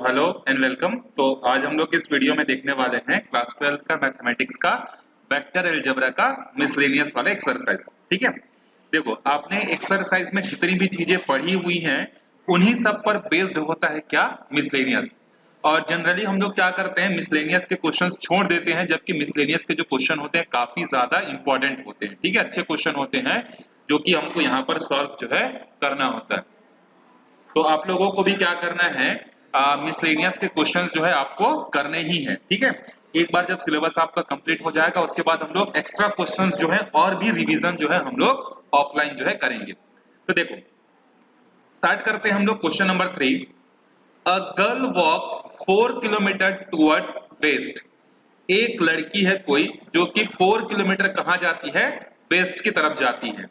Hello and welcome. तो आज हम लोग इस वीडियो में देखने वाले हैं क्लास 12 का मैथमेटिक्स का वेक्टर अलजेब्रा का मिसलेनियस वाला एक्सरसाइज। ठीक है, देखो आपने एक्सरसाइज में जितनी भी चीजें पढ़ी हुई हैं उन्हीं सब पर बेस्ड होता है क्या, मिसलेनियस। और जनरली हम लोग क्या करते हैं, मिसलेनियस के क्वेश्चंस छोड़ देते हैं, जबकि मिसलेनियस के जो क्वेश्चन होते हैं काफी ज्यादा इंपॉर्टेंट होते हैं। ठीक है, अच्छे क्वेश्चन होते हैं जो कि हमको यहाँ पर सॉल्व जो है करना होता है। तो आप लोगों को भी क्या करना है, मिसलेनियस के क्वेश्चंस जो है आपको करने ही हैं। ठीक है, एक बार जब सिलेबस आपका कंप्लीट हो जाएगा उसके बाद हम लोग एक्स्ट्रा क्वेश्चंस जो है और भी रिवीजन जो है हम लोग ऑफलाइन जो है करेंगे। तो देखो स्टार्ट करते हैं हम लोग question number 3। A girl walks 4 kilometre towards west. एक लड़की है कोई जो कि 4 किलोमीटर कहाँ जाती है, वेस्ट की तरफ जाती है।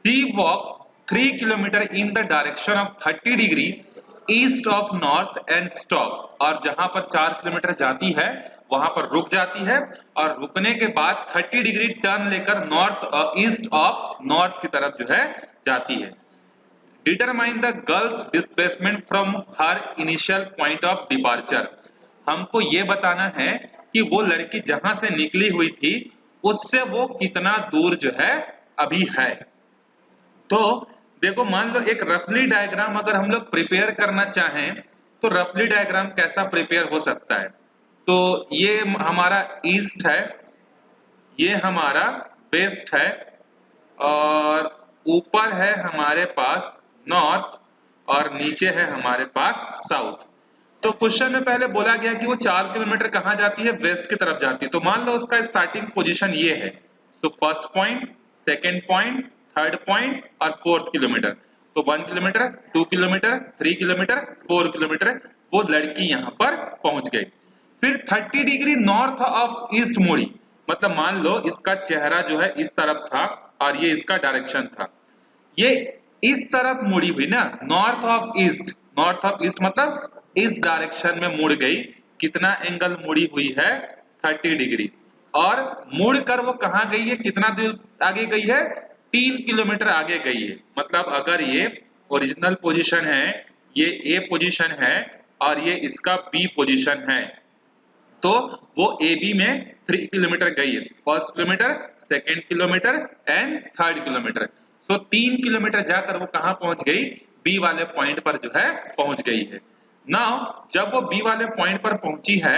She walks 3 kilometer in the direction of 30 degree east of north and stop। और जहां पर 4 किलोमीटर जाती है वहां पर रुक जाती है और रुकने के बाद 30 डिग्री टर्न लेकर नॉर्थ ईस्ट ऑफ नॉर्थ की तरफ जो है जाती है। Determine the girls displacement from her initial point of departure. हमको ये बताना है कि वो लड़की जहां से निकली हुई थी उससे वो कितना दूर जो है अभी है। तो देखो मान लो एक रफली डायग्राम अगर हम लोग प्रिपेयर करना चाहें तो रफली डायग्राम कैसा प्रिपेयर हो सकता है। तो ये हमारा ईस्ट है, ये हमारा वेस्ट है और ऊपर है हमारे पास नॉर्थ और नीचे है हमारे पास साउथ। तो क्वेश्चन में पहले बोला गया कि वो 4 किलोमीटर कहाँ जाती है, वेस्ट की तरफ जाती है। तो मान लो उसका स्टार्टिंग पोजीशन ये है। तो first point, second point, third point और फोर्थ किलोमीटर। तो 1 किलोमीटर, 2 किलोमीटर, 3 किलोमीटर, 4 किलोमीटर वो लड़की यहाँ पर पहुंच गई। फिर 30 डिग्री नॉर्थ ऑफ ईस्ट मुड़ी, मतलब मान लो इसका चेहरा जो है इस तरफ था और ये इसका डायरेक्शन था। ये इस तरफ मुड़ी हुई ना, north of east. North of east मतलब इस डायरेक्शन में मुड़ गई। कितना एंगल मुड़ी हुई है, 30 डिग्री। और मुड़कर वो कहाँ गई है, कितना दूर आगे गई है, 3 किलोमीटर आगे गई है। मतलब अगर ये ओरिजिनल पोजीशन है, ये ए पोजीशन है और ये इसका बी पोजीशन है, तो वो ए बी में 3 किलोमीटर गई है। First kilometre, second kilometre and third kilometre. So 3 kilometre जाकर वो कहाँ पहुंच गई, बी वाले पॉइंट पर जो है पहुंच गई है। नाउ जब वो बी वाले पॉइंट पर पहुंची है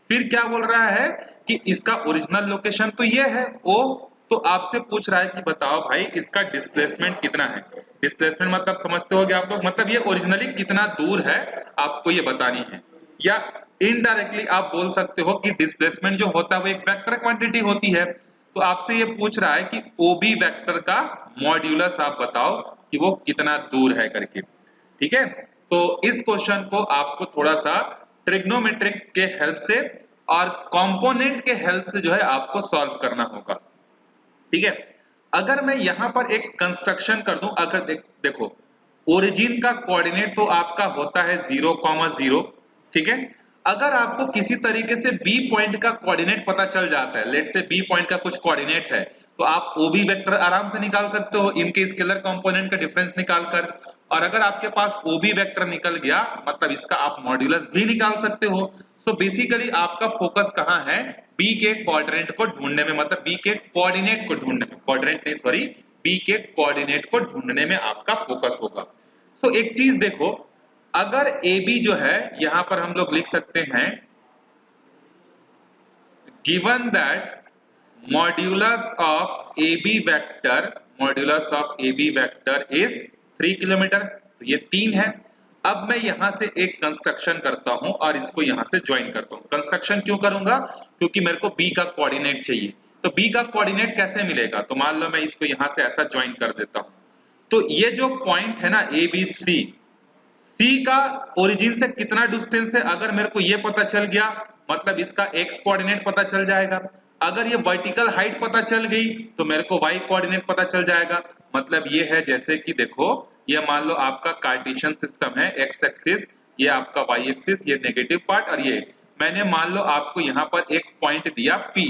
फिर क्या बोल रहा है कि इसका ओरिजिनल लोकेशन तो ये है ओ। तो आपसे पूछ रहा है कि बताओ भाई इसका डिस्प्लेसमेंट कितना है। डिस्प्लेसमेंट मतलब समझते होगे आप लोग, मतलब ये ओरिजिनली कितना दूर है आपको ये बतानी है। या इनडायरेक्टली आप बोल सकते हो कि डिस्प्लेसमेंट जो होता है वो एक वेक्टर क्वांटिटी होती है। तो आपसे ये पूछ रहा है कि ओबी वेक्टर का मॉड्यूलस आप बताओ कि वो कितना दूर है करके। ठीक है, तो इस क्वेश्चन को आपको थोड़ा सा ट्रिग्नोमेट्रिक के हेल्प से और कंपोनेंट के हेल्प से जो है आपको सॉल्व करना होगा। ठीक है, अगर मैं यहां पर एक कंस्ट्रक्शन कर दूं, अगर देखो ओरिजिन का कोऑर्डिनेट तो आपका होता है 0,0। ठीक है, अगर आपको किसी तरीके से बी पॉइंट का कोऑर्डिनेट पता चल जाता है, लेट से बी पॉइंट का कुछ कोऑर्डिनेट है, तो आप ओबी वेक्टर आराम से निकाल सकते हो इनके स्केलर कंपोनेंट का डिफरेंस निकालकर। और अगर आपके पास ओबी वेक्टर निकल गया मतलब इसका आप मॉड्यूलस भी निकाल सकते हो। सो बेसिकली आपका फोकस कहाँ है, बी के क्वाड्रेंट को ढूंढने में, मतलब बी के कोऑर्डिनेट को ढूंढने में, कोऑर्डिनेट नहीं सॉरी, बी के कोऑर्डिनेट को ढूंढने में आपका फोकस होगा। सो एक चीज देखो, अगर ए बी जो है यहां पर हम लोग लिख सकते हैं given that modulus of A B vector, modulus of A B vector is 3 kilometre. तो ये 3 है। अब मैं यहां से एक कंस्ट्रक्शन करता हूं और इसको यहां से ज्वाइन करता हूं। कंस्ट्रक्शन क्यों करूंगा, क्योंकि मेरे को बी का कोऑर्डिनेट चाहिए। तो बी का कोऑर्डिनेट कैसे मिलेगा, तो मान लो मैं इसको यहां से ऐसा ज्वाइन कर देता हूं। तो ये जो पॉइंट है ना ए बी सी, सी का ओरिजिन से कितना डिस्टेंस है अगर मेरे को ये पता चल गया मतलब इसका एक्स कोऑर्डिनेट पता चल जाएगा। अगर ये वर्टिकल हाइट पता चल गई तो मेरे को वाई कोऑर्डिनेट पता चल जाएगा। मतलब ये है जैसे कि देखो ये मान लो आपका कार्टेशियन सिस्टम है, एक्स एक्सिस, ये आपका वाई एक्सिस, ये नेगेटिव पार्ट, और ये मैंने मान लो आपको यहाँ पर एक पॉइंट दिया P।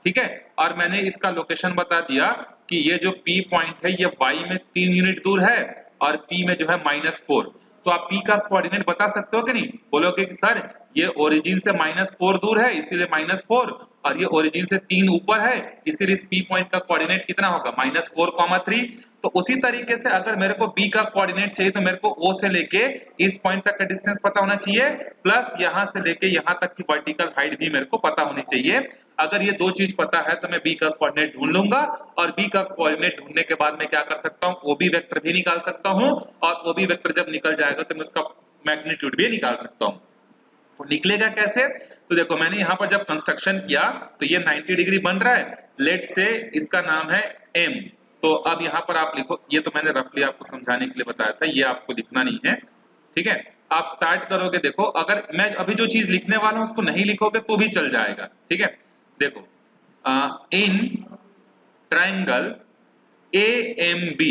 ठीक है, और मैंने इसका लोकेशन बता दिया कि ये जो P पॉइंट है ये Y में 3 यूनिट दूर है और P में जो है -4। तो आप P का कोऑर्डिनेट बता सकते हो कि नहीं? बोलोगे कि सर ये ओरिजिन से -4 दूर है इसीलिए -4 और ये ओरिजिन से 3 ऊपर है इसीलिए इस P पॉइंट का कोऑर्डिनेट कितना होगा -4, 3। तो उसी तरीके से अगर मेरे को B का कोऑर्डिनेट चाहिए तो मेरे को O से लेके इस पॉइंट तक का डिस्टेंस पता होना चाहिए प्लस यहाँ से लेके यहाँ तक की वर्टिकल हाइट भी मेरे को पता होनी चाहिए। अगर ये दो चीज पता है तो मैं B का कोऑर्डिनेट ढूंढ लूंगा और B का कोऑर्डिनेट ढूंढने के बाद मैं क्या कर सकता हूँ OB वेक्टर भी निकाल सकता हूँ और OB वेक्टर जब निकल जाएगा तो मैं उसका मैग्नीट्यूड भी निकाल सकता हूँ। तो निकलेगा कैसे? तो देखो मैंने यहाँ पर जब कंस्ट्रक्शन किया तो ये 90 डिग्री बन रहा है, लेट से इसका नाम है M। तो अब यहाँ पर आप लिखो, ये तो मैंने रफली आपको समझाने के लिए बताया था, ये आपको लिखना नहीं है, ठीक है। आप स्टार्ट करोगे, देखो अगर मैं अभी जो चीज लिखने वाला हूँ उसको नहीं लिखोगे तो भी चल जाएगा, ठीक है। देखो इन ट्राइंगल AMB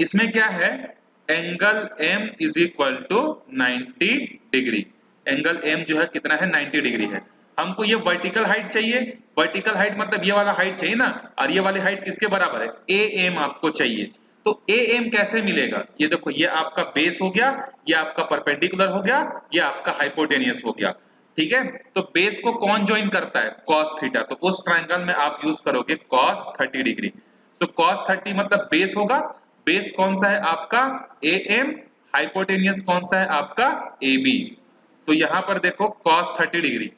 इसमें क्या है, angle M is equal to 90 degree. Angle M जो है कितना है 90 डिग्री है। हमको ये वर्टिकल हाइट चाहिए, वर्टिकल हाइट मतलब ये वाला हाइट चाहिए ना, और ये वाली हाइट किसके बराबर है AM आपको चाहिए। तो AM कैसे मिलेगा, ये देखो ये आपका बेस हो गया, ये आपका परपेंडिकुलर हो गया, ये आपका हाइपोटेनियस हो गया, ठीक है। तो बेस को कौन ज्वाइन करता है cos थीटा, तो उस ट्रायंगल में आप यूज करोगे cos 30 डिग्री। तो cos 30 मतलब बेस होगा, बेस कौन सा है आपका AM, हाइपोटेनियस कौन सा है आपका AB। तो यहां पर देखो cos 30 डिग्री,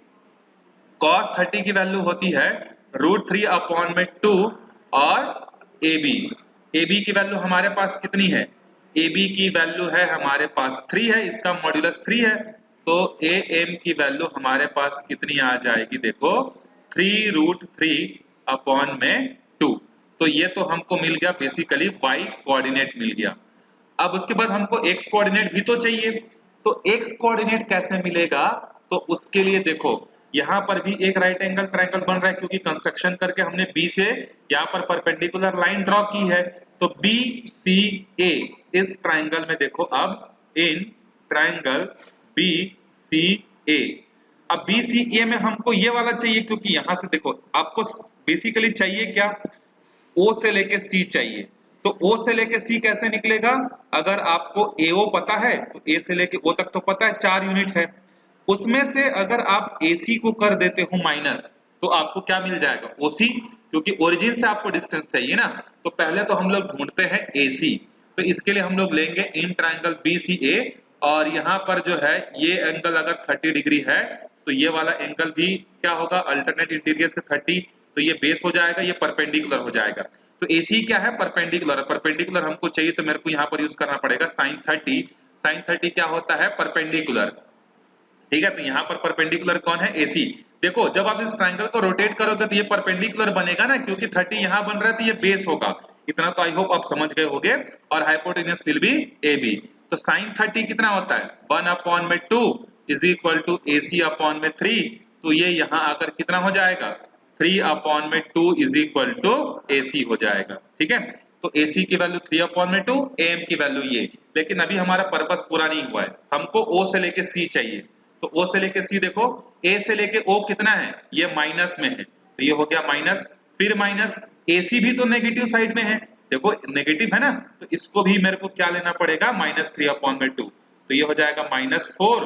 cos 30 की वैल्यू होती है √3/2 और AB की वैल्यू हमारे पास कितनी है, AB की वैल्यू है हमारे पास 3 है, इसका मॉड्यूलस 3 है। तो AM की वैल्यू हमारे पास कितनी आ जाएगी, देखो 3√3/2। तो ये तो हमको मिल गया बेसिकली y कोऑर्डिनेट मिल गया। अब उसके बाद हमको x कोऑर्डिनेट भी तो चाहिए, तो x कोऑर्डिनेट कैसे मिलेगा, तो उसके लिए देखो यहाँ पर भी एक राइट एंगल ट्रायंगल बन रहा है क्योंकि कंस्ट्रक्शन करके हमने B से यहाँ पर परपेंडिकुलर लाइन ड्रॉ की है। तो BCA इस ट्रायंगल में देखो, अब इन ट्रायंगल BCA, अब BCA में हमको ये वाला चाहिए क्योंकि यहाँ से देखो आपको बेसिकली चाहिए क्या, O से लेके C चाहिए। तो O से लेके C कैसे निकलेगा, अगर आपको AO पता है तो A से लेके O तक तो पता है 4 यूनिट है, उसमें से अगर आप AC को कर देते हो माइनस तो आपको क्या मिल जाएगा OC, क्योंकि ओरिजिन से आपको डिस्टेंस चाहिए ना। तो पहले तो हम लोग ढूंढते हैं AC, तो इसके लिए हम लोग लेंगे इन ट्रायंगल BCA और यहाँ पर जो है ये एंगल अगर 30 डिग्री है तो ये वाला एंगल भी क्या होगा, अल्टरनेट इंटीरियर से 30, तो ये बेस हो जाएगा, ये परपेंडिकुलर हो जाएगा। तो AC क्या है परपेंडिकुलर, परपेंडिकुलर हमको चाहिए तो मेरे को यहाँ पर यूज करना पड़ेगा sin 30। sin 30 क्या होता है परपेंडिकुलर, ठीक है। तो यहाँ पर परपेंडिकुलर कौन है AC। देखो जब आप इस ट्रायंगल को रोटेट करोगे तो ये परपेंडिकुलर बनेगा ना, क्योंकि 30 यहाँ बन रहा है तो ये बेस होगा, इतना तो आई होप आप समझ गए होंगे। और हाइपोटेनियस विल बी AB। तो sin 30 कितना होता है 1/2 इज इक्वल टू AC/3। तो ये यहाँ आकर कितना हो जाएगा 3/2 इज इक्वल टू AC हो जाएगा, ठीक है। तो AC की वैल्यू 3/2, AM की वैल्यू ये। लेकिन अभी हमारा पर्पस पूरा नहीं हुआ है, हमको O से लेके C चाहिए। तो O से लेके C देखो, A से लेके O कितना है, ये माइनस में है, तो ये हो गया माइनस, फिर माइनस AC भी तो नेगेटिव साइड में है, देखो नेगेटिव है ना, तो इसको भी मेरे को क्या लेना पड़ेगा -3/2। तो ये हो जाएगा -4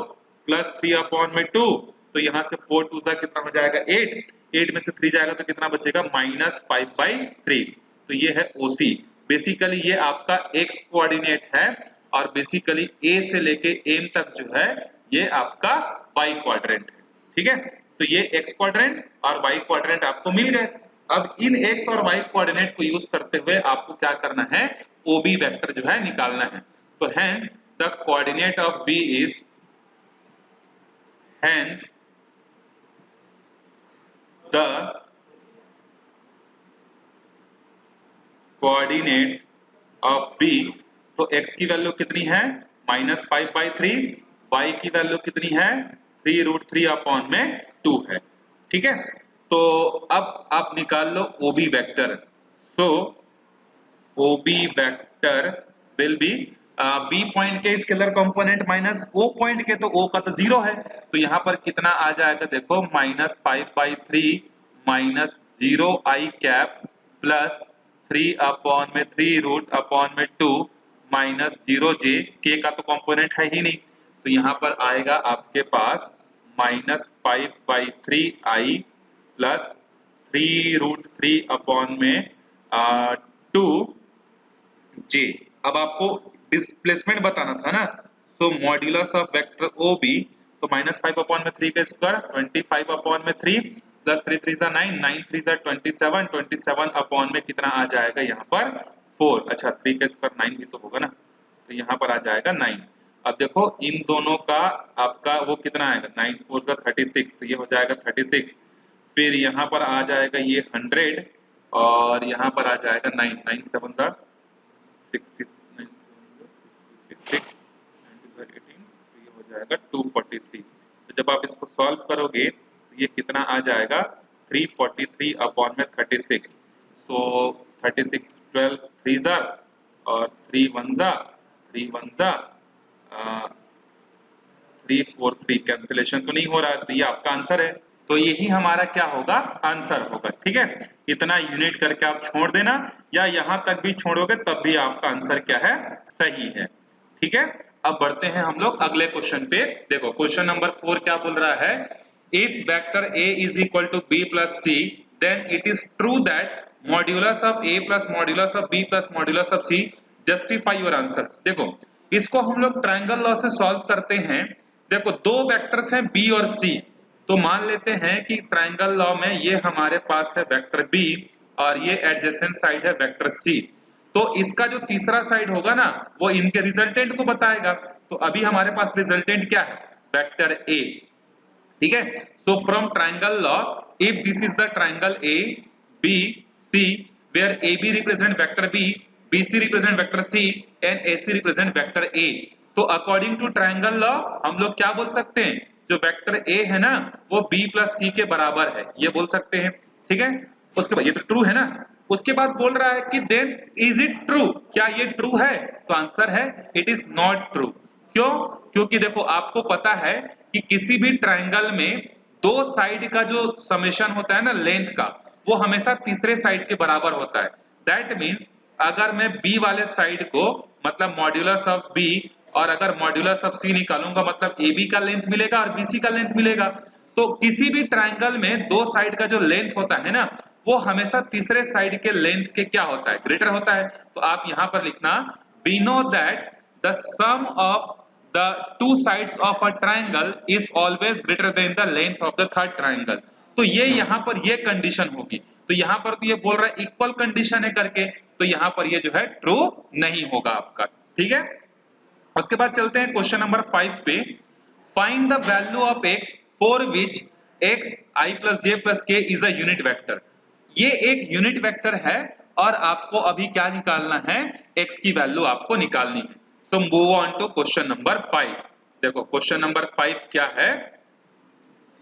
प्लस 3/2। तो यहाँ से 4 2 सा कितना हो जाएगा 8, 8 में से 3 जाएगा तो कितना बचेगा -5/3। तो ये है OC। बेसिकली ये आपका x कोऑर्डिनेट है और बेसिकली A से लेके M तक जो है ये आपका y क्वाड्रेंट है, ठीक है। तो ये x क्वाड्रेंट और y क्वाड्रेंट आपको मिल गए। अब इन x और y कोऑर्डिनेट को यूज करते हुए आपको क्या करना है, OB वेक्टर जो है निकालना है। तो hence the coordinate of B is hence the coordinate of B, तो x की वैल्यू कितनी है -5/3, y की वैल्यू कितनी है 3√3/2 है, ठीक है। तो अब आप निकाल लो OB vector. So OB vector will be B point के scalar component minus O point के, तो O का तो 0 है, तो यहाँ पर कितना आ जाएगा देखो -5/3 -0i cap plus 3/3√/2 minus 0j, k का तो कंपोनेंट है ही नहीं, तो यहाँ पर आएगा आपके पास -5/3i प्लस 3√3/2j। अब आपको डिस्प्लेसमेंट बताना था ना, so modulus of vector O B, तो -5/3 का स्क्वायर 25/3 प्लस 3 3 9, 9 3 27, 27 कितना आ जाएगा यहाँ पर 4। अच्छा 3 का स्क्वायर 9 भी तो होगा ना, तो यहाँ पर आ जाएगा 9। अब देखो इन दोनों का आपका वो कितना आएगा, 9 4 36, तो ये हो जाएगा 36। फिर यहाँ पर आ जाएगा ये 100 और यहाँ पर आ जाएगा 9 9 7 60, 9 7 66, 18, तो ये हो जाएगा 243। तो जब आप इसको सॉल्व करोगे तो ये कितना आ जाएगा 343/36। सो 36 12 3 जार और 3 1 जा 3 1 जा 3 4 3, कैंसिलेशन तो नहीं हो रहा है, तो ये आपका आंसर है। तो यही हमारा क्या होगा, आंसर होगा। ठीक है, इतना यूनिट करके आप छोड़ देना, या यहां तक भी छोड़ोगे तब भी आपका आंसर क्या है, सही है। ठीक है, अब बढ़ते हैं हम लोग अगले क्वेश्चन पे। देखो क्वेश्चन नंबर 4 क्या बोल रहा है, if vector a is equal to b plus c then it is true that modulus of a plus modulus of b plus modulus of c justify your answer। देखो इसको हम लोग ट्रायंगल लॉ से solve करते हैं। देखो दो vectors हैं b और c, तो मान लेते हैं कि ट्रायंगल लॉ में ये हमारे पास है वेक्टर b और ये एडजेसेंट साइड है वेक्टर c, तो इसका जो तीसरा साइड होगा ना वो इनके रिजल्टेंट को बताएगा। तो अभी हमारे पास रिजल्टेंट क्या है, वेक्टर a। ठीक है, so from triangle law if this is the triangle a b c where ab represent vector b, bc represent vector c and ac represent vector a, तो according to triangle law हम लोग क्या बोल सकते हैं, जो वेक्टर a है ना वो b plus c के बराबर है, ये बोल सकते हैं। ठीक है, उसके बाद ये तो ट्रू है ना, उसके बाद बोल रहा है कि देन इज इट ट्रू, क्या ये ट्रू है, तो आंसर है इट इज नॉट ट्रू। क्यों, क्योंकि देखो आपको पता है कि किसी भी ट्रायंगल में दो साइड का जो समेशन होता है ना लेंथ का, वो हमेशा तीसरे साइड के बराबर होता है। दैट मींस अगर मैं b वाले साइड को मतलब मॉड्यूलस ऑफ b और अगर मॉड्यूलस ऑफ c निकालूंगा मतलब ab का लेंथ मिलेगा और bc का लेंथ मिलेगा। तो किसी भी ट्रायंगल में दो साइड का जो लेंथ होता है ना वो हमेशा तीसरे साइड के लेंथ के क्या होता है, ग्रेटर होता है। तो आप यहां पर लिखना we know that the sum of the two sides of a triangle is always greater than the length of the third triangle। तो ये यहाँ पर ये कंडीशन होगी, तो यहाँ पर तो ये बोल रहा है इक्वल कंडीशन है करके, तो यहाँ पर ये जो है ट्रू नहीं होगा आपका। ठीक है, उसके बाद चलते हैं क्वेश्चन नंबर 5 पे। Find the value of x for which x i plus j plus k is a unit vector। ये एक यूनिट वेक्टर है और आपको अभी क्या निकालना है, x की वैल्यू आपको निकालनी है। तो move on to question number 5। देखो क्वेश्चन नंबर 5 क्या है,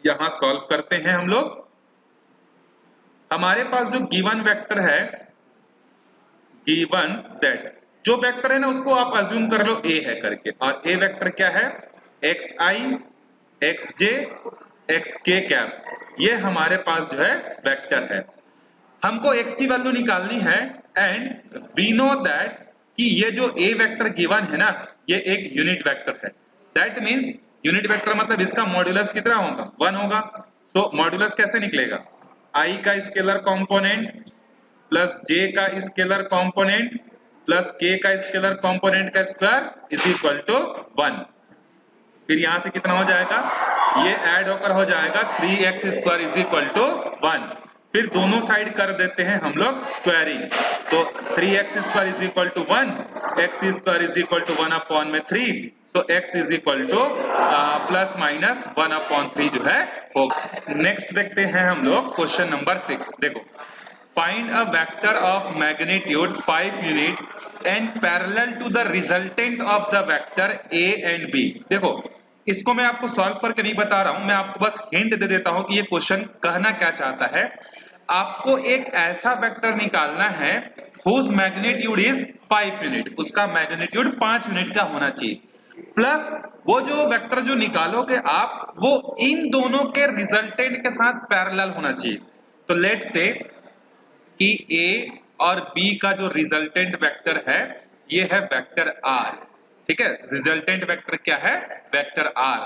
यहां सॉल्व करते हैं हम लोग। हमारे पास जो गिवन वेक्टर है, गिवन दैट जो वेक्टर है ना उसको आप अज्यूम कर लो a है करके, और a वेक्टर क्या है, xi xj xk कैप, ये हमारे पास जो है वेक्टर है। हमको x की वैल्यू निकालनी है एंड वी नो दैट कि ये जो a वेक्टर गिवन है ना ये एक यूनिट वेक्टर है। दैट मींस यूनिट वेक्टर मतलब इसका मॉड्यूलस कितना होगा, 1 होगा। तो मॉड्यूलस कैसे निकलेगा, i का स्केलर कंपोनेंट प्लस j का स्केलर कंपोनेंट प्लस k का स्केलर कंपोनेंट का स्क्वायर इज इक्वल टू 1। फिर यहां से कितना हो जाएगा, ये ऐड होकर हो जाएगा 3x square is equal to 1। फिर दोनों साइड कर देते हैं हम लोग स्क्वायरिंग, तो 3x square is equal to 1, x square is equal to 1/3, so x is equal to plus minus 1/3 जो है होगा। नेक्स्ट देखते हैं हम लोग क्वेश्चन नंबर 6। देखो find a vector of magnitude 5 unit and parallel to the resultant of the vector a and b। देखो इसको मैं आपको सॉल्व करके नहीं बता रहा हूं, मैं आपको बस हिंट दे देता हूं कि ये क्वेश्चन कहना क्या चाहता है। आपको एक ऐसा वेक्टर निकालना है whose magnitude is 5 यूनिट, उसका मैग्नीट्यूड 5 यूनिट का होना चाहिए, प्लस वो जो वेक्टर जो निकालोगे आप वो इन दोनों के रिजल्टेंट के साथ पैरेलल होना चाहिए। तो लेट्स से कि a और बी का जो रिजल्टेंट वेक्टर है ये है वेक्टर आर। ठीक है, रिजल्टेंट वेक्टर क्या है? Vector R.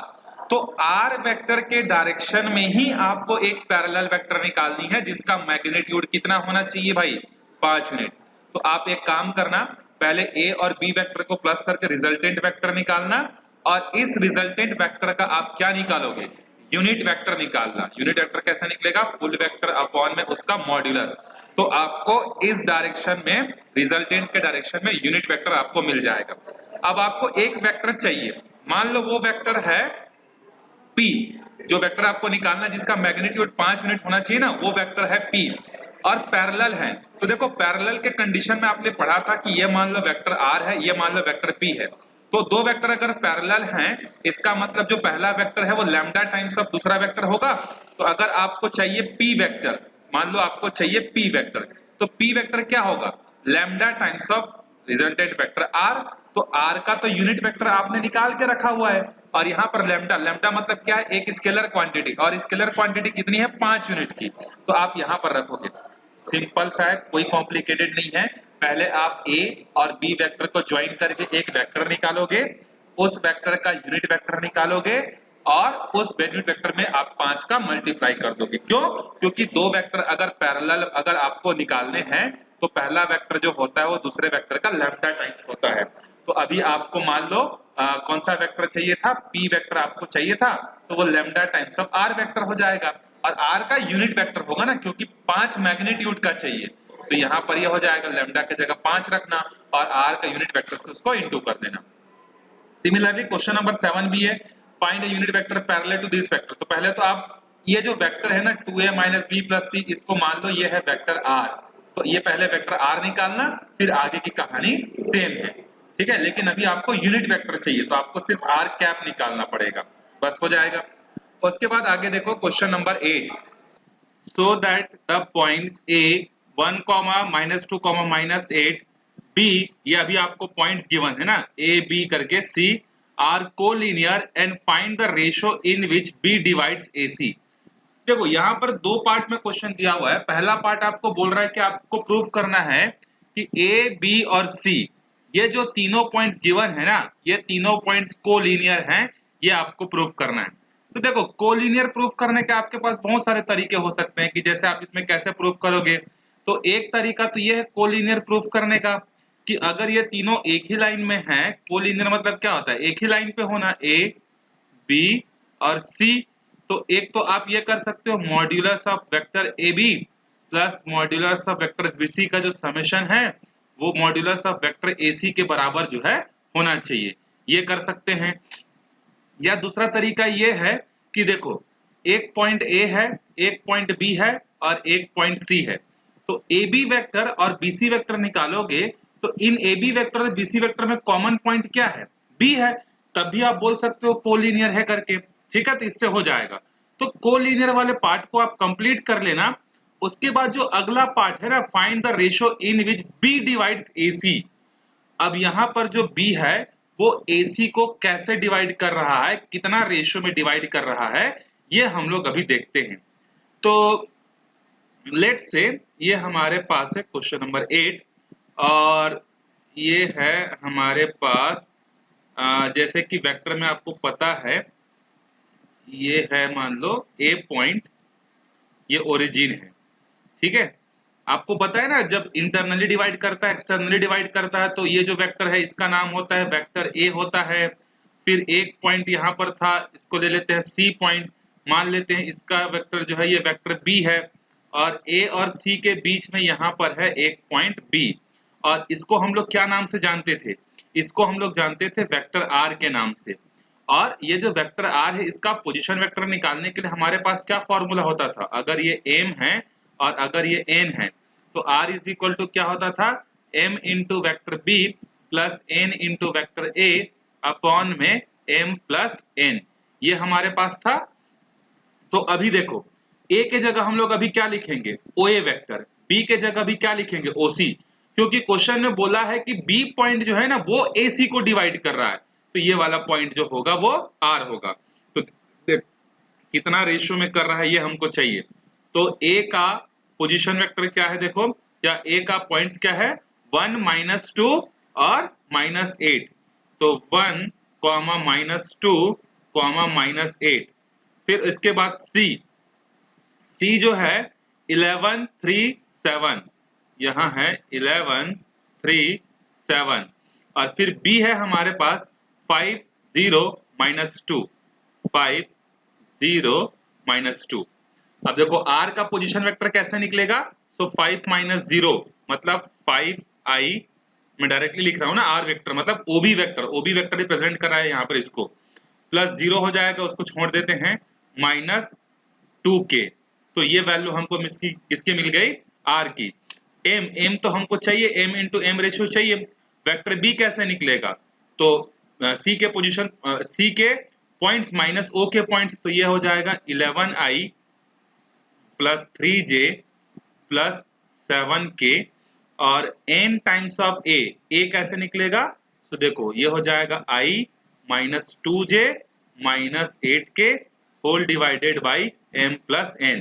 तो आर वेक्टर के डायरेक्शन में ही आपको एक पैरेलल वेक्टर निकालनी है जिसका मैग्नीट्यूड कितना होना चाहिए भाई? 5 यूनिट। तो आप एक काम करना, पहले ए और बी वेक्टर को प्लस करके रिजल्टेंट वेक्टर निकालना, और इस रिजल्टेंट वेक्टर का आप क्या निकालोगे? यूनिट वेक्टर निकालना। यूनिट वेक्टर कैसा निकलेगा? फुल वेक्टर अपॉन में उसका मॉड्यूलस। तो आपको इस डायरेक्शन में, रिजल्टेंट के डायरेक्शन में यूनिट वेक्टर आपको मिल जाएगा। अब आपको एक वेक्टर चाहिए, मान लो वो वेक्टर है P। जो वेक्टर आपको निकालना जिसका मैग्नीट्यूड 5 यूनिट होना चाहिए ना, वो वेक्टर है P और पैरेलल है। तो देखो पैरेलल के कंडीशन में आपने पढ़ा था कि ये मान लो वेक्टर R है, ये मान लो वेक्टर P है। तो दो वेक्टर अगर पैरेलल हैं, इसका मतलब जो पहला वेक्टर है वो लैम्डा टाइम्स ऑफ दूसरा वेक्टर होगा। तो अगर आपको चाहिए P वेक्टर, मान लो आपको चाहिए P वेक्टर, तो P वेक्टर क्या होगा? Lambda times of resultant vector R। तो R का तो यूनिट वेक्टर आपने निकाल के रखा हुआ है, और यहाँ पर लैम्डा, लैम्डा मतलब क्या है? एक स्केलर क्वांटिटी, और स्केलर क्वांटिटी कितनी है? 5 यूनिट की। तो आप यहाँ पर रखोगे। सिंपल सा है, कोई कॉम्प्लिकेटेड नहीं है। पहले आप ए और बी वेक्टर को ज्वाइन करके एक वेक्टर निकालोगे, उस वेक्टर का यूनिट वेक्टर निकालोगे, और उस यूनिट वेक्टर में आप 5 का मल्टीप्लाई कर दोगे। क्यों? क्योंकि दो वेक्टर अगर पैरेलल अगर आपको निकालने हैं तो पहला वेक्टर जो होता है वो दूसरे वेक्टर का लैम्डा टाइम्स होता है। तो अभी आपको मान लो कौन सा वेक्टर चाहिए था? P वेक्टर आपको चाहिए था, तो वो lambda times of R vector हो जाएगा, और R का यूनिट वेक्टर होगा ना, क्योंकि 5 मैग्नीट्यूड का चाहिए। तो यहाँ पर ये हो जाएगा, लैम्डा की जगह 5 रखना और R का यूनिट वेक्टर से उसको इंटू कर देना। सिमिलरली क्वेश्चन नंबर 7 भी है, find a unit vector parallel to this vector. तो पहले तो आप ये जो वेक्टर है ना 2a - b + c, इसको मान लो ये है वेक्टर R। तो ये पहले वेक्टर R निकालना, फिर आगे की कहानी सेम है। ठीक है, लेकिन अभी आपको यूनिट वेक्टर चाहिए तो आपको सिर्फ R कैप निकालना पड़ेगा, बस हो जाएगा। उसके बाद आगे देखो question number 8, so that the points a 1, -2, -8 b, ये अभी आपको पॉइंट्स गिवन है ना, a b करके c are collinear and find the ratio in which b divides ac। देखो यहाँ पर दो पार्ट में क्वेश्चन दिया हुआ है। पहला पार्ट आपको बोल रहा है कि आपको प्रूव करना है कि a b और c, ये जो तीनों पॉइंट्स गिवन है ना, ये तीनों पॉइंट्स कोलिनियर हैं, ये आपको प्रूव करना है। तो देखो कोलिनियर प्रूफ करने के आपके पास बहुत सारे तरीके हो सकते हैं कि जैसे आप इसमें कैसे प्रूफ करोगे। तो एक तरीका तो ये है कोलिनियर प्रूफ करने का कि अगर ये तीनों एक ही लाइन में हैं, कोलिनियर मतलब क्या होता है? एक ही लाइन पे होना, ए बी और सी। तो एक तो आप ये कर सकते हो, modulus of vector A B plus modulus of vector B C का जो समेशन है वो modulus of vector A C के बराबर जो है होना चाहिए, ये कर सकते हैं। या दूसरा तरीका ये है कि देखो एक पॉइंट ए है, एक पॉइंट बी है और एक पॉइंट सी है। तो ए बी वेक्टर और बी सी वेक्टर निकालोगे तो इन ए बी वेक्टर और बी सी वेक्टर में कॉमन पॉइंट क्या है? बी है। तब भी आप बोल सकते हो कोलिनियर है करके। ठीक है, तो इससे हो जाएगा। तो कोलिनियर वाले पार्ट को आप कंप्लीट कर लेना। उसके बाद जो अगला पार्ट है ना, find the ratio in which B divides A C. अब यहाँ पर जो B है वो AC को कैसे डिवाइड कर रहा है, कितना रेशियो में डिवाइड कर रहा है, ये हम लोग अभी देखते हैं। तो लेट से ये हमारे पास है क्वेश्चन नंबर 8, और ये है हमारे पास जैसे कि वेक्टर में आपको पता है ये है, मान लो A पॉइंट, ये ओरिजिन है। ठीक है, आपको पता है ना जब इंटरनली डिवाइड करता है एक्सटर्नली डिवाइड करता है, तो ये जो वेक्टर है इसका नाम होता है वेक्टर ए होता है। फिर एक पॉइंट यहाँ पर था, इसको ले लेते हैं सी पॉइंट, मान लेते हैं इसका वेक्टर जो है ये वेक्टर बी है, और ए और सी के बीच में यहाँ पर है एक पॉइंट बी, और इसको हम लोग क्या नाम से जानते थे? इसको हम लोग जानते थे वेक्टर आर के नाम से। और ये जो वेक्टर आर है इसका पोजीशन वेक्टर निकालने के लिए हमारे पास क्या फॉर्मूला होता था? अगर ये एम है और अगर ये एन है तो R इज इक्वल टू क्या होता था? m into vector B plus n into vector A upon में m प्लस n, ये हमारे पास था। तो अभी देखो a के जगह हम लोग अभी क्या लिखेंगे? OA vector. b के जगह भी क्या लिखेंगे? OC, क्योंकि क्वेश्चन में बोला है कि b पॉइंट जो है ना वो AC को डिवाइड कर रहा है, तो ये वाला पॉइंट जो होगा वो R होगा। तो कितना रेशियो में कर रहा है ये हमको चाहिए। तो A का पोजीशन वेक्टर क्या है? देखो क्या ए का पॉइंट्स क्या है 1 -2 और -8, तो 1, -2, -8। फिर इसके बाद सी जो है 11 3 7, यहाँ है 11 3 7, और फिर बी है हमारे पास 5 0 -2, 5 0 -2। अब देखो r का पोजीशन वेक्टर कैसे निकलेगा, तो 5 - 0 मतलब 5i, मैं डायरेक्टली लिख रहा हूँ ना, r वेक्टर मतलब ओबी वेक्टर रिप्रेजेंट कर रहा है यहाँ पर, इसको प्लस 0 हो जाएगा, उसको छोड़ देते हैं, -2k, तो ये वैल्यू हमको किसकी मिल गई, r की। m तो हमको चाहिए, m इंटू m रेशियो चाहिए। वेक्टर b कैसे निकलेगा, तो c के पोजीशन c के पॉइंट्स माइनस o के पॉइंट्स, तो ये हो जाएगा 11i plus 3j plus 7k, और n टाइम्स ऑफ a कैसे निकलेगा, तो देखो ये हो जाएगा i -2j -8k whole divided by m plus n।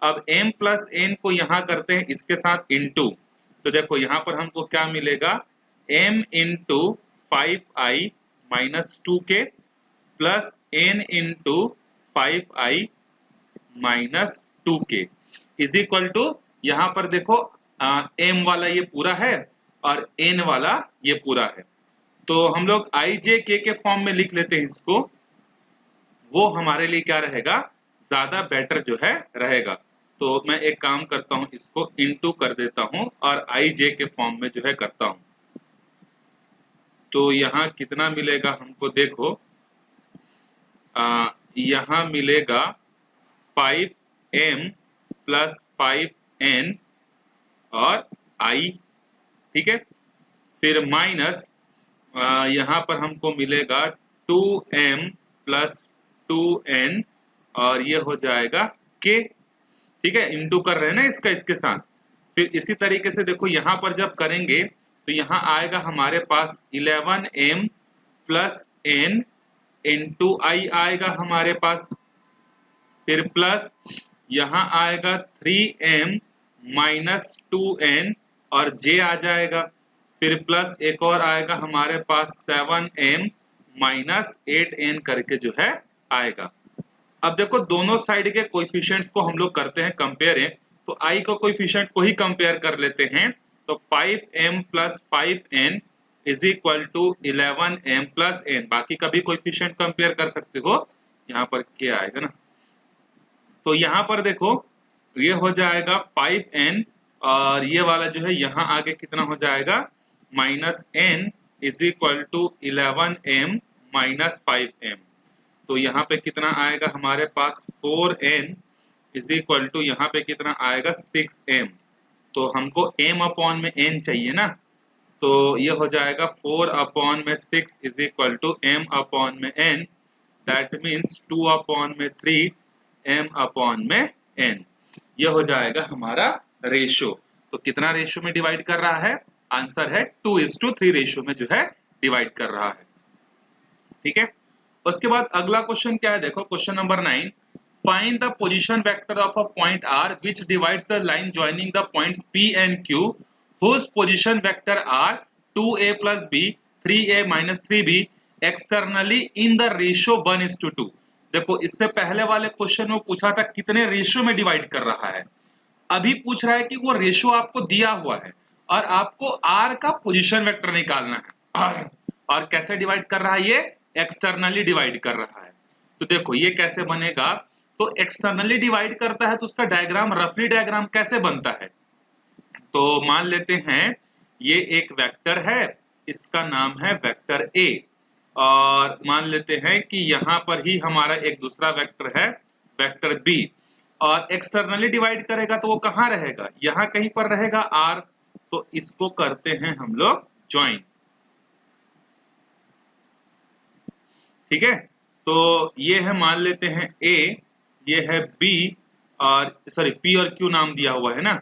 अब m प्लस n को यहाँ करते हैं इसके साथ इंटू, तो देखो यहाँ पर हमको क्या मिलेगा, m into 5i -2k plus n into 5i -2k is equal to, यहाँ पर देखो m वाला ये पूरा है और n वाला ये पूरा है, तो हम लोग i j k के फॉर्म में लिख लेते हैं इसको, वो हमारे लिए क्या रहेगा, ज्यादा बेटर जो है रहेगा। तो मैं एक काम करता हूं, इसको इनटू कर देता हूं और i j के फॉर्म में जो है करता हूं, तो यहाँ कितना मिलेगा हमको, देखो यहाँ मिलेगा 5m प्लस 5n और i, ठीक है, फिर माइनस यहाँ पर हमको मिलेगा 2m प्लस 2n और ये हो जाएगा k, ठीक है, इंटू कर रहे हैं ना इसका इसके साथ। फिर इसी तरीके से देखो यहाँ पर जब करेंगे तो यहाँ आएगा हमारे पास 11m plus n into i आएगा हमारे पास, फिर प्लस यहाँ आएगा 3m माइनस 2n और j आ जाएगा, फिर प्लस एक और आएगा हमारे पास 7m माइनस 8n करके जो है आएगा। अब देखो दोनों साइड के कोएफिशिएंट्स को हम लोग करते हैं कंपेयर, तो i को कोएफिशिएंट को ही कंपेयर कर लेते हैं, तो 5m plus 5n is equal to 11m plus n, बाकी का भी कोएफिशिएंट कंपेयर कर सकते हो, यहाँ पर क्या आएगा ना, तो यहाँ पर देखो ये हो जाएगा 5n और ये वाला जो है यहाँ आगे कितना हो जाएगा -n is equal to 11m minus 5m, तो यहाँ पे कितना आएगा हमारे पास 4n इज इक्वल टू यहाँ पे कितना आएगा 6m, तो हमको m अपॉन में n चाहिए ना, तो ये हो जाएगा 4 अपॉन में 6 is equal to m upon में n, दैट मीन्स 2 अपॉन में 3 m अपॉन में n, ये हो जाएगा हमारा रेशो। तो कितना रेशो में डिवाइड कर रहा है, आंसर है 2:3 रेशो में जो है डिवाइड कर रहा है, ठीक है। उसके बाद अगला क्वेश्चन क्या है, देखो question number 9, find the position vector of a point r which divides the line joining the points p and q whose position vector are 2a plus b 3a minus 3b externally in the ratio 1:2। देखो इससे पहले वाले question में पूछा था कितने ratio में divide कर रहा है, अभी पूछ रहा है कि वो रेशियो आपको दिया हुआ है और आपको r का पोजीशन वेक्टर निकालना है, और कैसे डिवाइड कर रहा है, ये एक्सटर्नली डिवाइड कर रहा है। तो देखो ये कैसे बनेगा, तो एक्सटर्नली डिवाइड करता है तो उसका डायग्राम, रफली डायग्राम कैसे बनता है, तो मान लेते हैं ये एक वेक्टर है, इसका नाम है वेक्टर a, और मान लेते हैं कि यहाँ पर ही हमारा एक दूसरा वेक्टर है वेक्टर b, और एक्सटर्नली डिवाइड करेगा तो वो कहाँ रहेगा, यहाँ कहीं पर रहेगा r, तो इसको करते हैं हम लोग ज्वाइन, ठीक है। तो ये है मान लेते हैं a, ये है b, और सॉरी p और q नाम दिया हुआ है ना,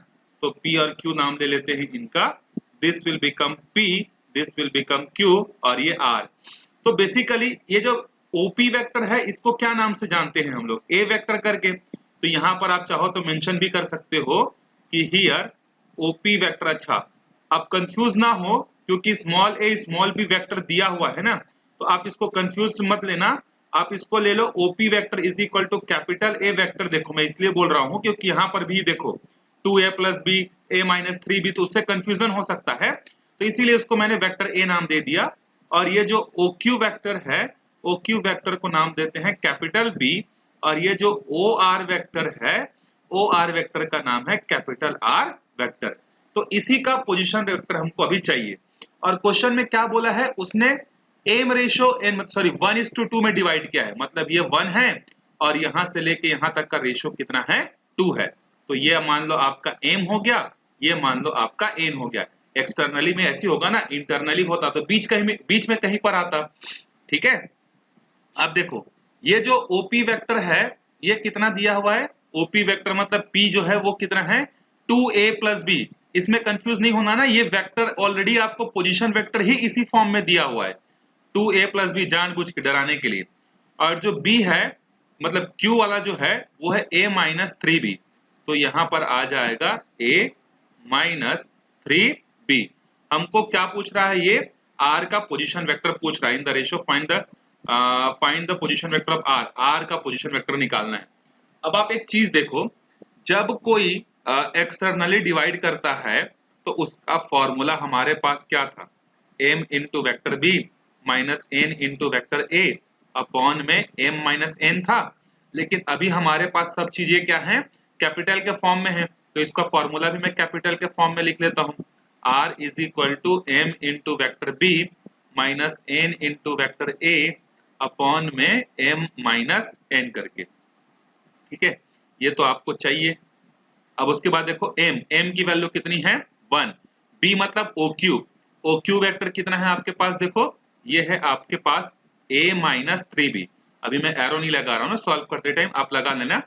तो p और q नाम ले लेते हैं इनका, this will become p, this will become q और ये r। तो बेसिकली ये जो OP वेक्टर है इसको क्या नाम से जानते हैं हम लोग, A वेक्टर करके, तो यहाँ पर आप चाहो तो मेंशन भी कर सकते हो कि हियर ओपी वेक्टर, अच्छा आप कंफ्यूज ना हो क्योंकि स्मॉल ए स्मॉल बी वेक्टर दिया हुआ है ना, तो आप इसको कंफ्यूज मत लेना, आप इसको ले लो OP vector is equal to capital A vector. देखो मैं इसलिए बोल रहा हूँ क्योंकि यहाँ पर भी देखो 2a प्लस बी ए माइनस 3b, तो उससे कंफ्यूजन हो सकता है, तो इसीलिए उसको मैंने वेक्टर ए नाम दे दिया। और ये जो OQ वेक्टर है, OQ वेक्टर को नाम देते हैं कैपिटल बी, और ये जो OR वेक्टर है, OR वेक्टर का नाम है कैपिटल R वेक्टर। तो इसी का पोजीशन वेक्टर हमको अभी चाहिए। और क्वेश्चन में क्या बोला है उसने, एम रेशो एन सॉरी 1:2 में डिवाइड किया है, मतलब ये 1 है और यहां से लेके यहां तक का रेशो कितना है 2 है। तो ये मान लो आपका एम हो गया, ये मान लो आपका एन हो गया। एक्सटर्नली में ऐसी होगा ना, इंटरनली होता तो बीच में कहीं पर आता, ठीक है। अब देखो ये जो ओपी वेक्टर है ये कितना दिया हुआ है, ओपी वेक्टर मतलब पी जो है वो कितना है 2a प्लस बी। इसमें कंफ्यूज नहीं होना ना, ये वेक्टर ऑलरेडी आपको पोजीशन वेक्टर ही इसी फॉर्म में दिया हुआ है 2a प्लस बी, जानबूझ के डराने के लिए। और जो b है मतलब q वाला जो है वो है a माइनस 3b, तो यहां पर आ जाएगा a माइनस 3b। हमको क्या पूछ रहा है, ये r का पोजीशन वेक्टर पूछ रहा है। In the ratio find the position vector of r, r का पोजीशन वेक्टर निकालना है। अब आप एक चीज देखो, जब कोई एक्सटर्नली डिवाइड करता है तो उसका फॉर्मूला हमारे पास क्या था, m into vector b minus n into vector a upon में m माइनस n था। लेकिन अभी हमारे पास सब चीजें क्या हैं, कैपिटल के फॉर्म में है, तो इसका फॉर्मूला भी मैं कैपिटल के फॉर्म में लिख लेता हूं, r is equal to m into vector b minus n into vector a upon में m माइनस n करके, ठीक है। ये तो आपको चाहिए। अब उसके बाद देखो m की वैल्यू कितनी है 1, b मतलब OQ वेक्टर कितना है आपके पास, देखो ये है आपके पास a माइनस 3b। अभी मैं एरो नहीं लगा रहा हूँ ना, सॉल्व करते टाइम आप लगा लेना।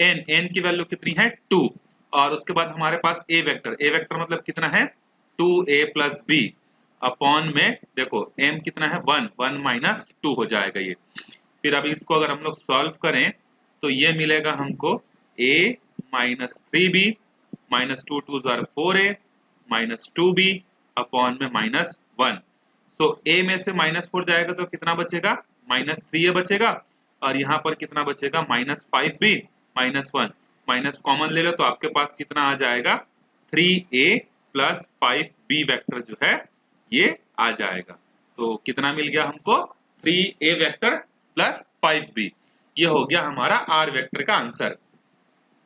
n की वैल्यू कितनी है 2, और उसके बाद हमारे पास a वेक्टर मतलब कितना है 2a प्लस b अपॉन में देखो m कितना है 1 माइनस 2 हो जाएगा ये। फिर अभी इसको अगर हम लोग सॉल्व करें तो ये मिलेगा हमको a minus 3b minus 2 2 4a minus 2b upon में माइनस 1। सो a में से माइनस 4 जाएगा तो कितना बचेगा माइनस 3a बचेगा, और यहाँ पर कितना बचेगा minus 5b minus 1, minus common ले लो तो आपके पास कितना आ जाएगा 3a प्लस 5b वेक्टर जो है ये आ जाएगा। तो कितना मिल गया हमको 3a वेक्टर प्लस 5b, ये हो गया हमारा r वेक्टर का आंसर,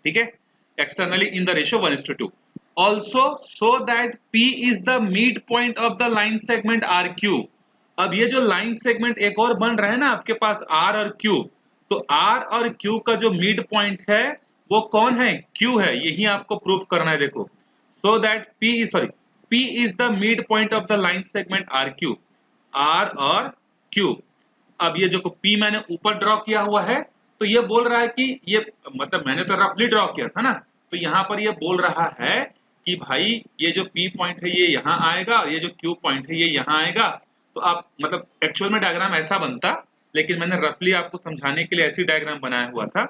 ठीक है। Externally in the ratio 1:2। Also so that p is the mid point of the line segment RQ। अब ये जो लाइन सेगमेंट एक और बन रहा है ना आपके पास R और Q, तो R और Q का जो मिड पॉइंट है वो कौन है, Q है, यही आपको प्रूफ करना है। देखो so that P is the mid point of the line segment RQ, R और Q। अब ये जो P मैंने ऊपर ड्रॉ किया हुआ है, तो ये बोल रहा है कि ये मतलब मैंने तो रफली ड्रॉ किया था ना, तो यहाँ पर ये बोल रहा है कि भाई ये जो P पॉइंट है ये यहाँ आएगा और ये जो Q पॉइंट है ये यहाँ आएगा। तो आप मतलब एक्चुअल में डायग्राम ऐसा बनता, लेकिन मैंने रफली आपको समझाने के लिए ऐसी डायग्राम बनाया हुआ था।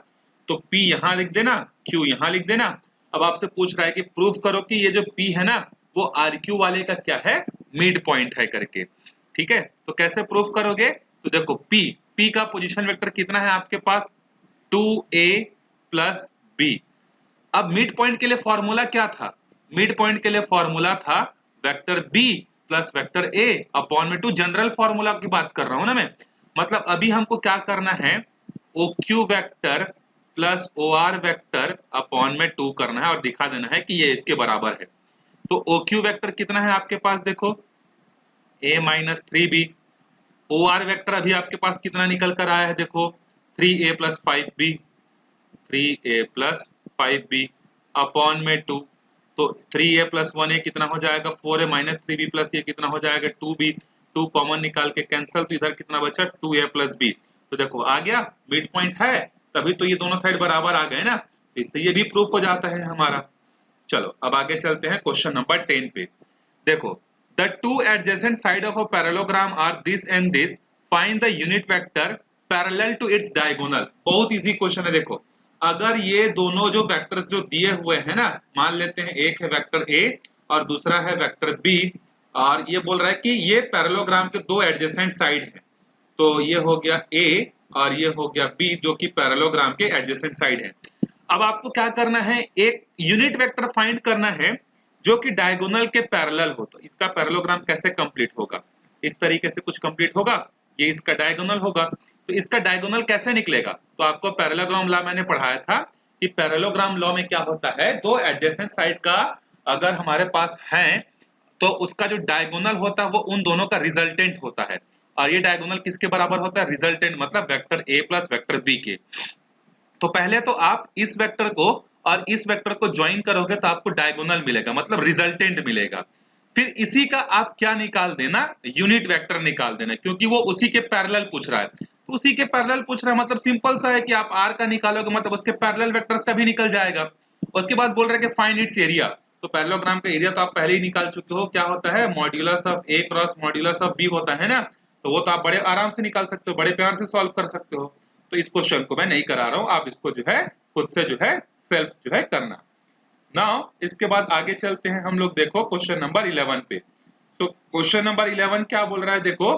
तो P यहाँ लिख देना, Q यहाँ लिख देना। अब आपसे पूछ रहा है कि प्रूफ करो कि ये जो P है ना वो RQ वाले का क्या है मिड पॉइंट है करके, ठीक है। तो कैसे प्रूफ करोगे, तो देखो P का पोजीशन वेक्टर कितना है आपके पास 2a प्लस b। अब मिड पॉइंट के लिए फॉर्मूला क्या था, मिड पॉइंट के लिए फॉर्मूला था vector b plus vector a upon में 2। जनरल फॉर्मूला की बात कर रहा हूं ना मैं, मतलब अभी हमको क्या करना है OQ vector plus OR vector upon में 2 करना है और दिखा देना है कि ये इसके बराबर है। तो OQ वेक्टर कितना है आपके पास देखो a minus 3b, OR vector अभी आपके पास कितना निकल कर आया है देखो 3a plus 5b, 3a plus 5b upon में 2। तो 3a प्लस 1a कितना हो जाएगा 4a माइनस 3b प्लस ये कितना हो जाएगा 2b, 2 कॉमन निकाल के कैंसिल, तो इधर कितना बचा 2a प्लस b। तो देखो आ गया मिड पॉइंट है, तभी तो ये दोनों साइड बराबर आ गए ना, तो इससे ये भी प्रूफ हो जाता है हमारा। चलो अब आगे चलते हैं क्वेश्चन नंबर 10 पे। देखो the two adjacent side of a parallelogram are this and this, find the unit vector parallel to its diagonal। बहुत इजी क्वेश्चन है। देखो अगर ये दोनों जो वेक्टर्स जो दिए हुए हैं ना, मान लेते हैं एक है वेक्टर ए और दूसरा है वेक्टर बी, और ये बोल रहा है कि ये पैरेललोग्राम के दो एडजेसेंट साइड हैं, तो ये हो गया ए और ये हो गया बी जो कि पैरेललोग्राम के एडजेसेंट साइड है। अब आपको क्या करना है, एक यूनिट वेक्टर फाइंड करना है जो कि डायगोनल के पैरेलल हो। तो इसका पैरेललोग्राम कैसे कंप्लीट होगा, इस तरीके से कुछ कंप्लीट होगा, ये इसका डायगोनल होगा। तो इसका डायगोनल कैसे निकलेगा, तो आपको पैरेललोग्राम लॉ मैंने पढ़ाया था कि पैरेललोग्राम लॉ में क्या होता है, दो एडजेसेंट साइड का अगर हमारे पास है तो उसका जो डायगोनल होता है वो उन दोनों का रिजल्टेंट होता है। और ये डायगोनल किसके बराबर होता है, रिजल्टेंट मतलब vector A plus vector B के। तो पहले तो आप इस वेक्टर को और इस वेक्टर को ज्वाइन करोगे तो आपको डायगोनल मिलेगा, मतलब रिजल्टेंट मिलेगा। फिर इसी का आप क्या निकाल देना, यूनिट वेक्टर निकाल देना, क्योंकि वो उसी के पैरेलल पूछ रहा है। तो उसी के पैरेलल पूछ रहा है मतलब सिंपल सा है कि आप आर का निकालोगे मतलब उसके पैरेलल वेक्टर्स का भी निकल जाएगा। उसके बाद बोल रहे हैं कि फाइंड इट्स एरिया। तो पैरेललोग्राम का एरिया तो आप पहले ही निकाल चुके हो, क्या होता है, modulus of A cross modulus of B होता है ना। तो वो तो आप बड़े आराम से निकाल सकते हो, बड़े प्यार से सॉल्व कर सकते हो। तो इस क्वेश्चन को मैं नहीं करा रहा हूं, आप इसको जो है खुद से जो है सेल्फ जो है करना। नाउ इसके बाद आगे चलते हैं हम लोग, देखो क्वेश्चन नंबर 11 पे। तो क्वेश्चन नंबर 11 क्या बोल रहा है, देखो,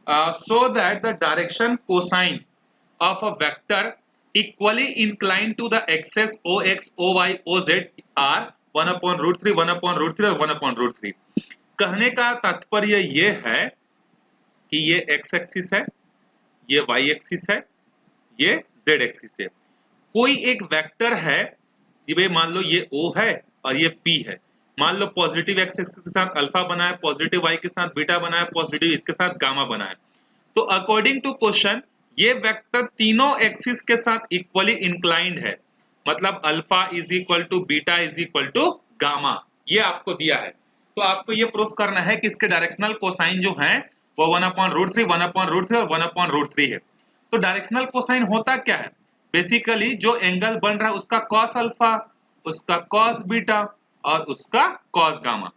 so that the direction cosine of a vector equally incline to the axes O X O Y O Z are 1/√3 1/√3 और 1/√3। कहने का तात्पर्य ये है कि ये एक्स एक्सिस है, ये वाई एक्सिस है, ये जेड एक्सिस है। कोई एक वेक्टर है, ये भाई मान लो ये O है और ये P है। मान लो पॉजिटिव एक्स एक्सिस के साथ अल्फा बना है, पॉजिटिव वाई के साथ बीटा बना है, पॉजिटिव इसके साथ गामा बना है। तो अकॉर्डिंग टू क्वेश्चन ये वेक्टर तीनों एक्सिस के साथ इक्वली इंक्लाइंड है, मतलब alpha is equal to beta is equal to gamma, ये आपको दिया है। तो आपको ये प्रूफ करना है कि इसके डायरेक्शनल कोसाइन जो है वो 1/√3 1/√3 और 1/√3 है। तो डायरेक्शनल कोसाइन होता क्या है, बेसिकली जो एंगल बन रहा है उसका कॉस अल्फा, उसका कॉस बीटा और उसका कॉस गामा।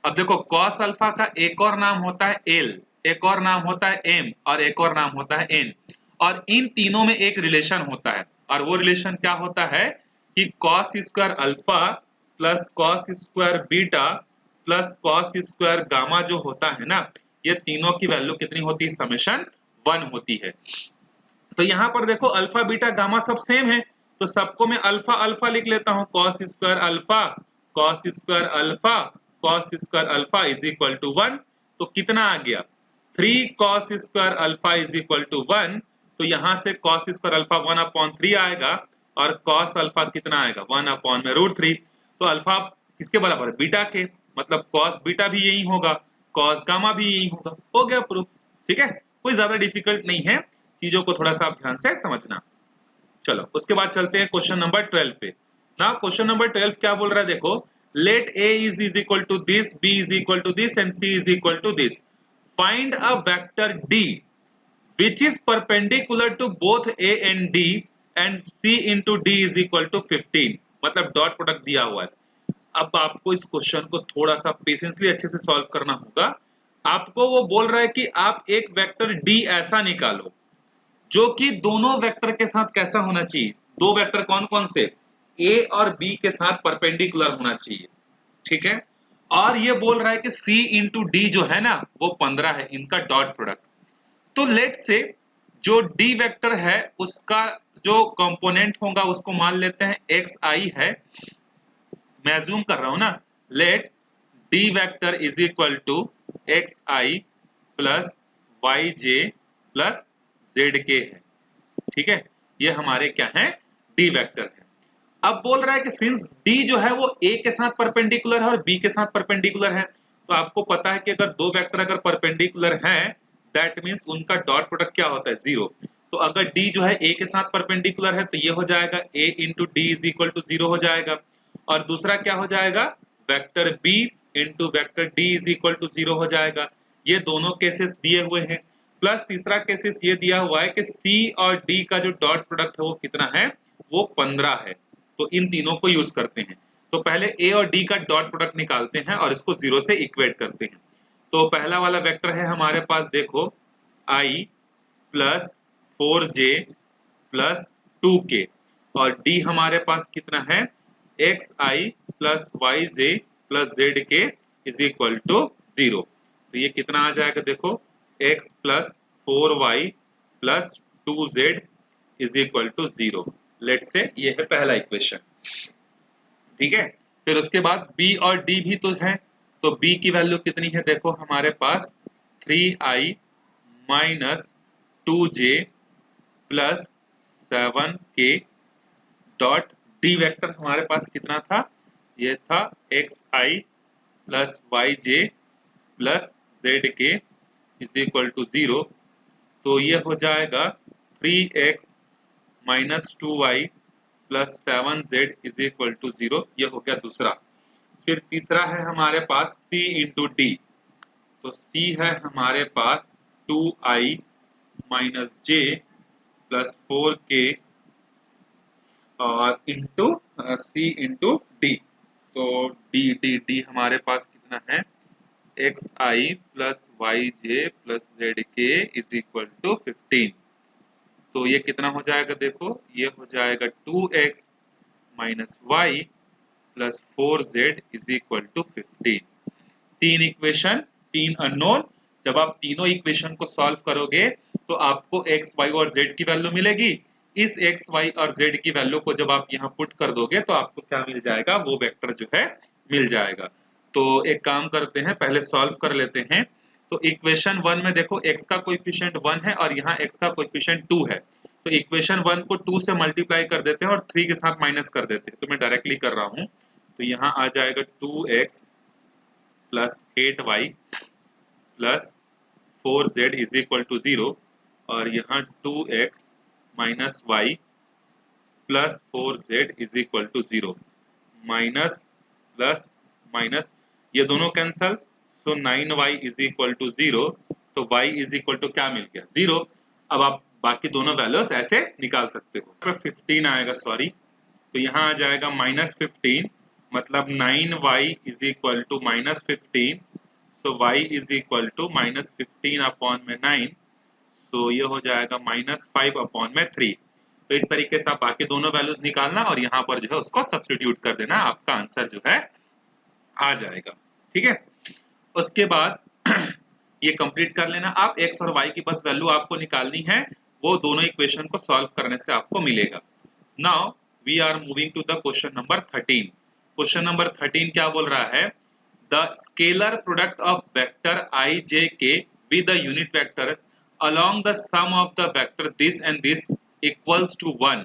अब देखो कॉस अल्फा का एक और नाम होता है एल, एक और नाम होता है एम और एक और नाम होता है एन। और इन तीनों में एक रिलेशन होता है, और वो रिलेशन क्या होता है कि cos square alpha plus cos square beta plus cos square gamma जो होता है ना, ये तीनों की वैल्यू कितनी होती है, समेशन 1 होती है। तो यहाँ पर देखो अल्फा बीटा गामा सब सेम है, तो सबको मैं अल्फा अल्फा लिख लेता हूँ, cos square alpha cos square alpha cos square alpha is equal to 1। तो कितना आ गया, 3 cos square alpha is equal to 1। तो यहाँ से कॉस स्क्वायर अल्फा 1/3 आएगा और कॉस अल्फा कितना आएगा, 1/√3। तो अल्फा किसके बराबर है, बीटा के, मतलब कॉस बीटा भी यही होगा, कॉस गामा भी यही होगा। हो गया प्रूफ, ठीक है, कोई ज्यादा डिफिकल्ट नहीं है, चीजों को थोड़ा सा आप ध्यान से समझना। चलो उसके बाद चलते हैं क्वेश्चन नंबर 12 पे। ना क्वेश्चन नंबर 12 क्या बोल रहा है, देखो, late a is equal to this, b is equal to this and c is equal to this. Find a vector d which is perpendicular to both a and d and c into d is equal to 15। मतलब dot product दिया हुआ है। अब आपको इस question को थोड़ा सा पेशेंसली अच्छे से सॉल्व करना होगा। आपको वो बोल रहा है कि आप एक वेक्टर d ऐसा निकालो जो कि दोनों वेक्टर के साथ कैसा होना चाहिए, दो वेक्टर कौन कौन से, ए और बी के साथ परपेंडिकुलर होना चाहिए, ठीक है। और ये बोल रहा है कि C इंटू डी जो है ना वो 15 है, इनका डॉट प्रोडक्ट। तो लेट से जो डी वेक्टर है उसका जो कंपोनेंट होगा उसको मान लेते हैं एक्स आई है, मैं अज्यूम कर रहा हूं ना, let D vector is equal to X I plus Y J plus Z K है, ठीक है। ये हमारे क्या है, डी वेक्टर है। अब बोल रहा है कि सिंस डी जो है वो ए के साथ परपेंडिकुलर है और बी के साथ परपेंडिकुलर है, तो आपको पता है कि अगर दो वेक्टर अगर परपेंडिकुलर हैं दैट मींस उनका डॉट प्रोडक्ट क्या होता है, 0। तो अगर डी जो है ए के साथ परपेंडिकुलर है तो ये हो जाएगा a into D is equal to 0 हो जाएगा। और दूसरा क्या हो जाएगा, vector B into vector D is equal to 0 हो जाएगा। ये दोनों केसेस दिए हुए हैं। प्लस तीसरा केसेस ये दिया हुआ है कि सी और डी का जो डॉट प्रोडक्ट है वो कितना है, वो 15 है। तो इन तीनों को यूज करते हैं। तो पहले ए और डी का डॉट प्रोडक्ट निकालते हैं और इसको 0 से इक्वेट करते हैं। तो पहला वाला वेक्टर है हमारे पास, देखो i plus 4j plus 2k। और डी हमारे पास कितना है, X I plus Y J plus Z K is equal to 0। तो ये कितना आ जाएगा देखो, x plus 4y plus 2z is equal to 0। Let's say ये है पहला इक्वेशन, ठीक है। फिर उसके बाद b और d भी तो है, तो b की वैल्यू कितनी है देखो हमारे पास 3i minus 2j plus 7k dot D vector हमारे पास कितना था, ये था X I plus Y J plus Z K is equal to 0। तो ये हो जाएगा 3x minus 2y plus 7z is equal to 0। ये हो गया दूसरा। फिर तीसरा है हमारे पास c इंटू डी, तो c है हमारे पास 2i माइनस जे प्लस 4k और इंटू सी इंटू डी। तो डी डी डी हमारे पास कितना है, X I plus Y J plus Z K is equal to 15। तो ये कितना हो जाएगा देखो, ये हो जाएगा 2x minus Y plus 4z is equal to 15। तीन इक्वेशन, तीन अननोन। जब आप तीनों इक्वेशन को सॉल्व करोगे तो आपको x, y और z की वैल्यू मिलेगी। इस x, y और z की वैल्यू को जब आप यहाँ पुट कर दोगे तो आपको क्या मिल जाएगा, वो वेक्टर जो है मिल जाएगा। तो एक काम करते हैं, पहले सॉल्व कर लेते हैं। तो इक्वेशन 1 में देखो x का कोएफिशिएंट 1 है और यहाँ x का कोएफिशिएंट 2 है। तो इक्वेशन 1 को 2 से मल्टीप्लाई कर देते हैं और 3 के साथ माइनस कर देते हैं। तो मैं डायरेक्टली कर रहा हूँ। तो यहाँ आ जाएगा 2x plus 8y plus 4z is equal to 0 और यहाँ 2x minus Y plus 4z is equal to 0। Minus plus minus ये दोनों कैंसल, तो 9y इज इक्वल टू 0। तो y इज इक्वल टू क्या मिल गया, 0। अब आप बाकी दोनों वैल्यूज ऐसे निकाल सकते हो। 15 आएगा, सॉरी, तो यहाँ आ जाएगा माइनस 15, मतलब 9y is equal to minus 15। तो y is equal to minus 15 upon में 9, तो ये हो जाएगा माइनस 5 अपॉन में 3। तो इस तरीके से आप बाकी दोनों वैल्यूज निकालना और यहाँ पर जो है उसको सब्स्टिट्यूट कर देना, आपका आंसर जो है आ जाएगा, ठीक है। उसके बाद ये कंप्लीट कर लेना आप। x और y की बस वैल्यू आपको निकालनी है, वो दोनों इक्वेशन को सॉल्व करने से आपको मिलेगा। Now we are moving to the question number 13। Question number 13 क्या बोल रहा है, the scalar product of vector I j k with the unit vector along the sum of the vector this and this equals to 1,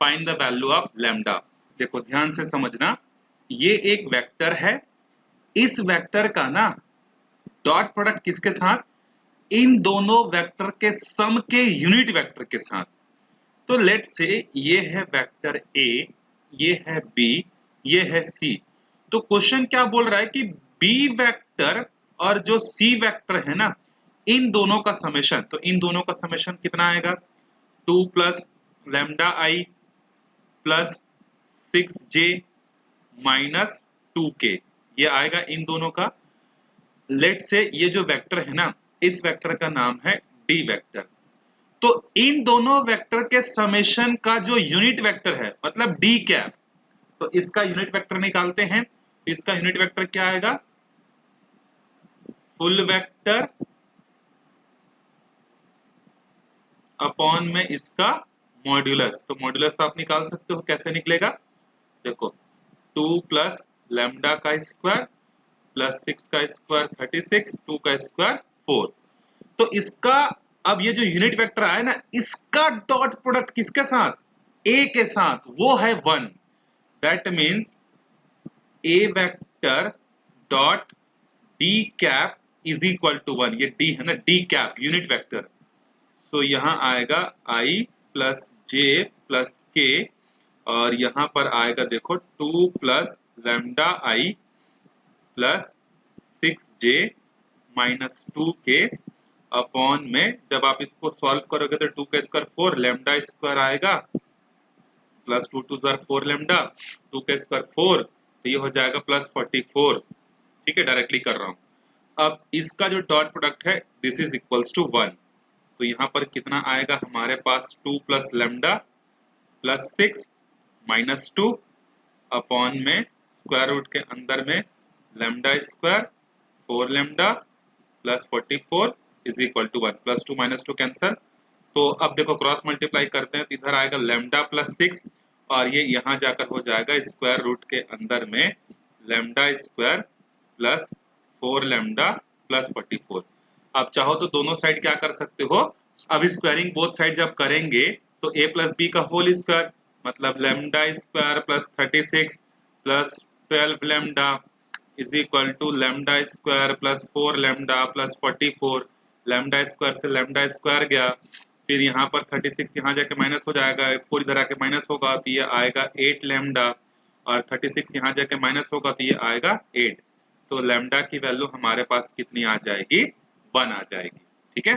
find the value of lambda। देखो ध्यान से समझना, ये एक वेक्टर है, इस वेक्टर का ना डॉट प्रोडक्ट किसके साथ, इन दोनों वेक्टर के सम के यूनिट वेक्टर के साथ। तो लेट से ये है वेक्टर A, ये है B, ये है C। तो क्वेश्चन क्या बोल रहा है कि B वेक्टर और जो C वेक्टर है ना, इन दोनों का समेशन, तो इन दोनों का समेशन कितना आएगा, 2 plus lambda i plus 6j minus 2k, ये आएगा इन दोनों का। लेट से ये जो वेक्टर है ना, इस वेक्टर का नाम है D वेक्टर। तो इन दोनों वेक्टर के समेशन का जो यूनिट वेक्टर है, मतलब डी कैप, तो इसका यूनिट वेक्टर निकालते हैं। इसका यूनिट वेक्टर क्या आएगा, फुल वेक्टर अपॉन में इसका मॉड्यूलस। तो मॉड्यूलस तो आप निकाल सकते हो, कैसे निकलेगा देखो, 2 प्लस लैम्डा का स्क्वायर प्लस 6 का स्क्वायर 36, 2 का स्क्वायर 4। तो इसका अब ये जो यूनिट वेक्टर आया ना, इसका डॉट प्रोडक्ट किसके साथ, ए के साथ, वो है 1। That means A vector dot D cap is equal to 1। ये डी है ना, D cap unit vector. So यहां आएगा आई प्लस जे प्लस के और यहां पर आएगा देखो 2 plus lambda i plus 6j minus 2k upon में, जब आप इसको सॉल्व करोगे तो 2 का स्क्वायर 4, लैम्डा स्क्वायर आएगा प्लस 2 2 4 लैम्डा, 2 का स्क्वायर 4, तो ये हो जाएगा प्लस 44। ठीक है, डायरेक्टली कर रहा हूँ। अब इसका जो डॉट प्रोडक्ट है दिस इज इक्वल्स टू 1। तो यहाँ पर कितना आएगा हमारे पास, 2 प्लस लैम्डा प्लस 6 -2 अपॉन में स्क्वायर रूट के अंदर में lambda square 4 lambda plus 44 is equal to 1 +2 -2 cancel. तो अब देखो क्रॉस मल्टीप्लाई करते हैं तो इधर आएगा लैम्डा प्लस 6 और ये यहाँ जाकर हो जाएगा स्क्वायर रूट के अंदर में lambda square plus 4 lambda plus 44। अब चाहो तो दोनों साइड क्या कर सकते हो, अब स्क्वायरिंग बोथ साइड जब करेंगे तो a प्लस बी का होल स्क्वायर मतलब lambda square plus 36 plus 12 lambda is equal to lambda square plus 4 lambda plus 44। Lambda square से लैम्डा स्क्वायर गया, फिर यहाँ पर 36 यहाँ जाके माइनस हो जाएगा, 4 इधर आके माइनस होगा तो ये आएगा 8 लैम्डा और 36 यहाँ जाके माइनस होगा तो ये आएगा 8। तो लैम्डा की वैल्यू हमारे पास कितनी आ जाएगी, 1 आ जाएगी। ठीक है,